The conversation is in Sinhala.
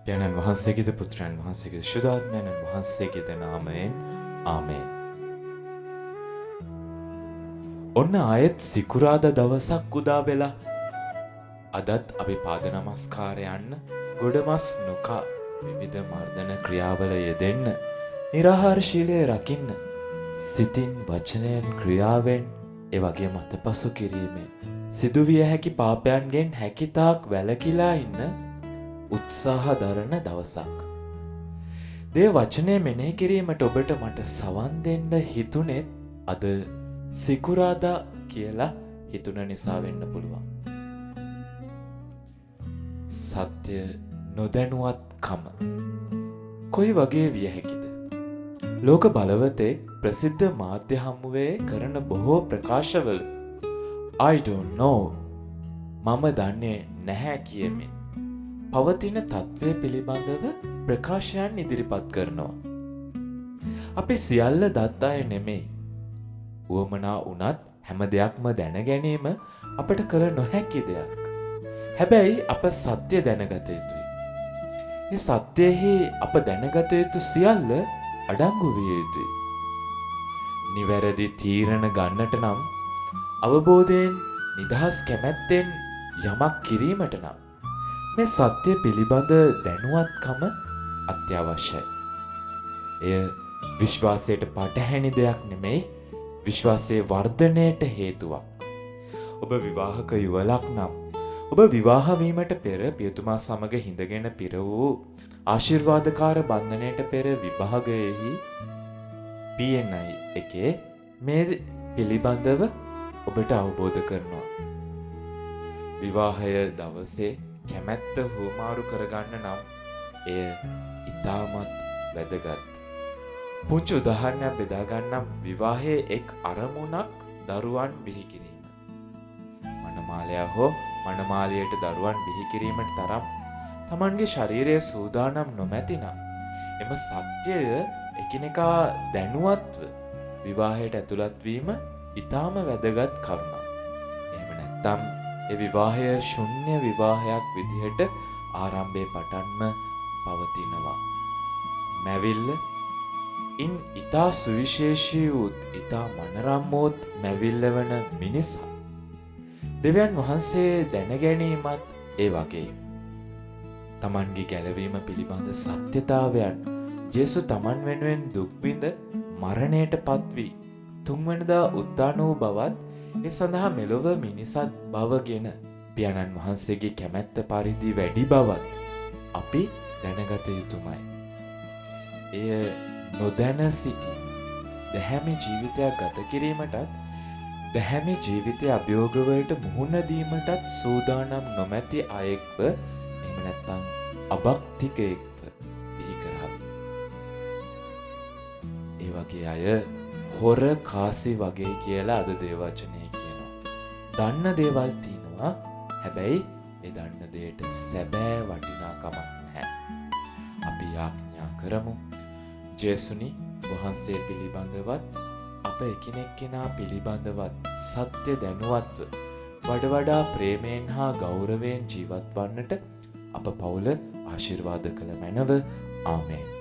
පියාණන් වහන්සේගේද පුත්‍රයන් වහන්සේගේද ශුද්ධාත්මයන් වහන්සේගේද නාමයෙන් ආමේන්. ඔන්න ආයෙත් සිකුරාදා දවසක් උදා වෙලා අදත් අපි පාද නමස්කාරයන්න ගොඩමස් නොකා විවිධ මර්ධන ක්‍රියාවල යෙදෙන්න නිරාහාරශීලය රකින්න සිතින් වචනයෙන් ක්‍රියාවෙන් ඒ වගේ මතපසු කිරීමෙන් සිදුවිය හැකි පාපයන්ගෙන් හැකිතාක් වැළකීලා ඉන්න උත්සාහ දරන දවසක්. දේ වචනය මෙනෙහි කිරීමට ඔබට මට සවන් දෙන්න හිතුනේත් අද සිකුරාදා කියලා හිතුන නිසා වෙන්න පුළුවන්. සත්‍ය නොදැනුවත්කම කොයි වගේ විය හැකිද? ලෝක බලවතෙක් ප්‍රසිද්ධ මාධ්‍ය හමුවේ කරන බොහෝ ප්‍රකාශවල I don't know මම දන්නේ නැහැ කියමින් පවතින තත්ත්වය පිළිබඳව ප්‍රකාශයන් ඉදිරිපත් කරනවා. අපි සියල්ල දත් අය නෙමෙයි. උවමනා වුණත් හැම දෙයක්ම දැන ගැනීම අපට කළ නොහැකි දෙයක්. හැබැයි අප සත්‍ය දැනගත යුතුයි. මේ සත්‍යෙහි අප දැනගත යුතු සියල්ල අඩංගු විය යුතුයි. නිවැරදි තීරණ ගන්නට නම් අවබෝධයෙන් නිදහස් කැමැත්තෙන් යමක් කිරීමට නම් මේ සත්‍ය පිළිබඳ දැනුවත්කම අත්‍යවශ්‍යයි. එය විශ්වාසයට පටහැනි දෙයක් නෙමෙයි, විශ්වාසයේ වර්ධනයට හේතුවක්. ඔබ විවාහක යුවලක් නම් ඔබ විවාහ වීමට පෙර පියතුමා සමග හිඳගෙන පිර වූ ආශිර්වාදකාර බන්ධනයට පෙර විභාගයේහි PNI එකේ මේ පිළිබඳව ඔබට අවබෝධ කරනවා. විවාහය දවසේ කැමැත්ත හුවමාරු කරගන්න නම් එය ඉතාමත් වැදගත්. පුංචි උදාහරණයක් බෙදා ගන්නම්. විවාහයේ එක් අරමුණක් දරුවන් බිහි කිරීම. මනමාලයා හෝ මනමාලියට දරුවන් බිහි කිරීමට තරම් තමන්ගේ ශරීරය සූදානම් නොමැතිනම් එම සත්‍යය එකිනෙකා දැනුවත්ව විවාහයට ඇතුළත් වීම ඉතාම වැදගත් කරුණක්. එහෙම නැත්නම් ඒ විවාහය ශුන්‍ය විවාහයක් විදිහට ආරම්භයේ පටන්ම පවතිනවා. මැවිල්ල ඉන් ඉතා සුවිශේෂී වූත් ඉතා මනරම් වූත් මැවිල්ල වන මිනිසා දෙවියන් වහන්සේ දැනගැනීමත් ඒ වගේ. තමන්ගේ ගැලවීම පිළිබඳ සත්‍යතාවයන් ජේසු තමන් වෙනුවෙන් දුක්විඳ මරණයට පත්වී තුන්වනදා උත්ථාන වූ බවත් ඒ සඳහා මෙලොව මිනිසත් බවගෙන පියාණන් වහන්සේගේ කැමැත්ත පරිදි වැඩි බවත් අපි දැනගත යුතුමයි. එය නොදැන සිටීම දැහැමි ජීවිතයක් ගත කිරීමටත් දැහැමි ජීවිතයේ අභියෝගවලට මුහුණ දීමටත් සූදානම් නොමැති අයෙක්ව එහෙම නැත්නම් අභක්තිකයෙක්ව බිහි කරાવી. ඒ වගේ අය හොර කාසි වගේ කියලා අද දේවචනේ කියනවා. දන්න දේවල් තියෙනවා. හැබැයි ඒ දන්න දෙයට සැබෑ වටිනාකමක් නැහැ. අපි යාඥා කරමු. ජේසුනි වහන්සේ පිළිබඳවත් අප එකිනෙකා පිළිබඳවත් සත්‍ය දැනුවත්ව වඩා ප්‍රේමයෙන් හා ගෞරවයෙන් ජීවත් වන්නට අප පවුල ආශිර්වාද කළ මැනව. ආමේන්.